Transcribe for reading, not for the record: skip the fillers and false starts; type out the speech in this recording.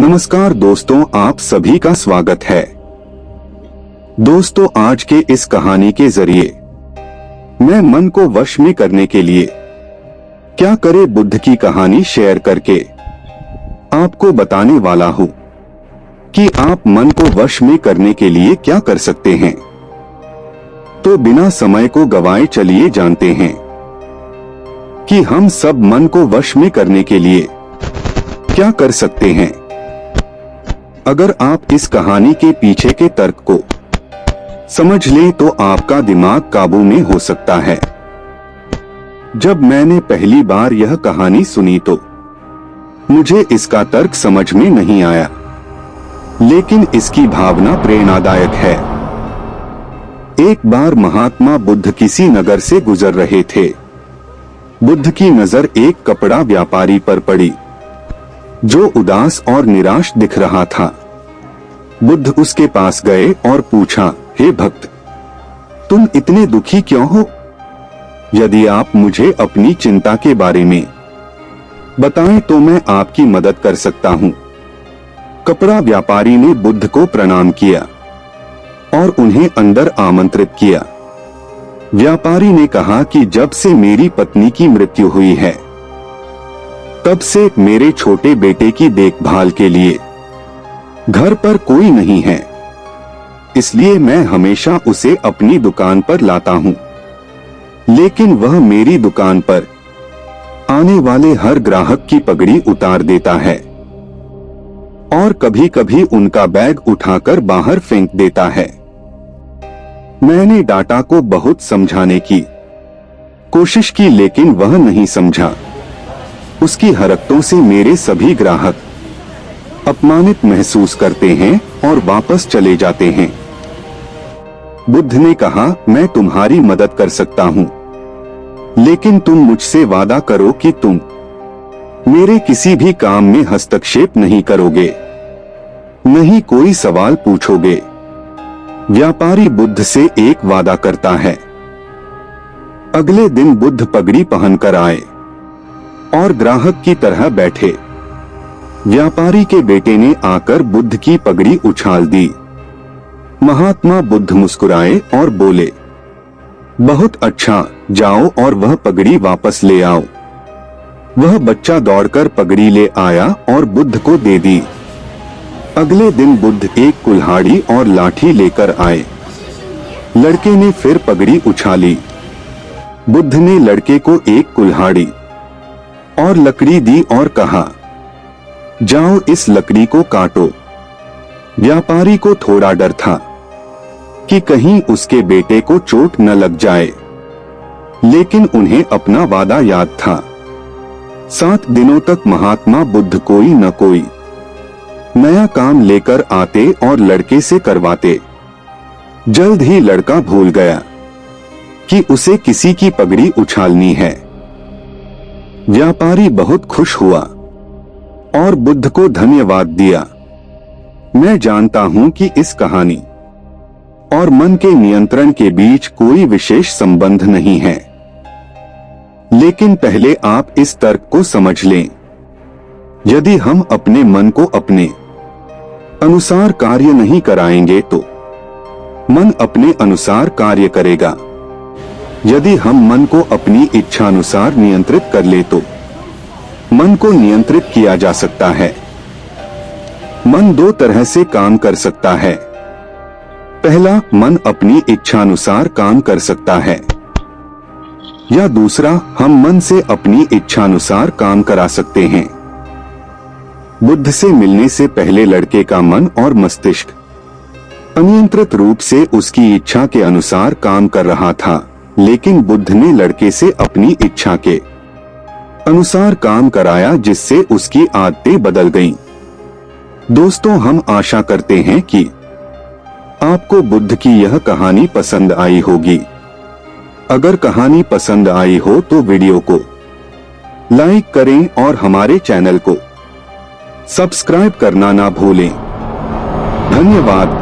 नमस्कार दोस्तों, आप सभी का स्वागत है। दोस्तों, आज के इस कहानी के जरिए मैं मन को वश में करने के लिए क्या करे बुद्ध की कहानी शेयर करके आपको बताने वाला हूँ कि आप मन को वश में करने के लिए क्या कर सकते हैं। तो बिना समय को गवाए चलिए जानते हैं कि हम सब मन को वश में करने के लिए क्या कर सकते हैं। अगर आप इस कहानी के पीछे के तर्क को समझ लें तो आपका दिमाग काबू में हो सकता है। जब मैंने पहली बार यह कहानी सुनी तो मुझे इसका तर्क समझ में नहीं आया, लेकिन इसकी भावना प्रेरणादायक है। एक बार महात्मा बुद्ध किसी नगर से गुजर रहे थे। बुद्ध की नजर एक कपड़ा व्यापारी पर पड़ी जो उदास और निराश दिख रहा था। बुद्ध उसके पास गए और पूछा, हे भक्त, तुम इतने दुखी क्यों हो? यदि आप मुझे अपनी चिंता के बारे में बताएं तो मैं आपकी मदद कर सकता हूँ। कपड़ा व्यापारी ने बुद्ध को प्रणाम किया और उन्हें अंदर आमंत्रित किया। व्यापारी ने कहा कि जब से मेरी पत्नी की मृत्यु हुई है तब से मेरे छोटे बेटे की देखभाल के लिए घर पर कोई नहीं है, इसलिए मैं हमेशा उसे अपनी दुकान पर लाता हूँ। लेकिन वह मेरी दुकान पर आने वाले हर ग्राहक की पगड़ी उतार देता है और कभी कभी उनका बैग उठाकर बाहर फेंक देता है। मैंने डाटा को बहुत समझाने की कोशिश की, लेकिन वह नहीं समझा। उसकी हरकतों से मेरे सभी ग्राहक अपमानित महसूस करते हैं और वापस चले जाते हैं। बुद्ध ने कहा, मैं तुम्हारी मदद कर सकता हूँ, लेकिन तुम मुझसे वादा करो कि तुम मेरे किसी भी काम में हस्तक्षेप नहीं करोगे, नहीं कोई सवाल पूछोगे। व्यापारी बुद्ध से एक वादा करता है। अगले दिन बुद्ध पगड़ी पहनकर आए और ग्राहक की तरह बैठे। व्यापारी के बेटे ने आकर बुद्ध की पगड़ी उछाल दी। महात्मा बुद्ध मुस्कुराए और बोले, बहुत अच्छा, जाओ और वह पगड़ी वापस ले आओ। वह बच्चा दौड़कर पगड़ी ले आया और बुद्ध को दे दी। अगले दिन बुद्ध एक कुल्हाड़ी और लाठी लेकर आए। लड़के ने फिर पगड़ी उछाली। बुद्ध ने लड़के को एक कुल्हाड़ी और लकड़ी दी और कहा, जाओ इस लकड़ी को काटो। व्यापारी को थोड़ा डर था कि कहीं उसके बेटे को चोट न लग जाए, लेकिन उन्हें अपना वादा याद था। 7 दिनों तक महात्मा बुद्ध कोई न कोई नया काम लेकर आते और लड़के से करवाते। जल्द ही लड़का भूल गया कि उसे किसी की पगड़ी उछालनी है। व्यापारी बहुत खुश हुआ और बुद्ध को धन्यवाद दिया। मैं जानता हूं कि इस कहानी और मन के नियंत्रण के बीच कोई विशेष संबंध नहीं है, लेकिन पहले आप इस तर्क को समझ लें। यदि हम अपने मन को अपने अनुसार कार्य नहीं कराएंगे तो मन अपने अनुसार कार्य करेगा। यदि हम मन को अपनी इच्छा अनुसार नियंत्रित कर ले तो मन को नियंत्रित किया जा सकता है। मन 2 तरह से काम कर सकता है। पहला, मन अपनी इच्छा अनुसार काम कर सकता है, या दूसरा, हम मन से अपनी इच्छा अनुसार काम करा सकते हैं। बुद्ध से मिलने से पहले लड़के का मन और मस्तिष्क अनियंत्रित रूप से उसकी इच्छा के अनुसार काम कर रहा था, लेकिन बुद्ध ने लड़के से अपनी इच्छा के अनुसार काम कराया, जिससे उसकी आदतें बदल गईं। दोस्तों, हम आशा करते हैं कि आपको बुद्ध की यह कहानी पसंद आई होगी। अगर कहानी पसंद आई हो तो वीडियो को लाइक करें और हमारे चैनल को सब्सक्राइब करना ना भूलें। धन्यवाद।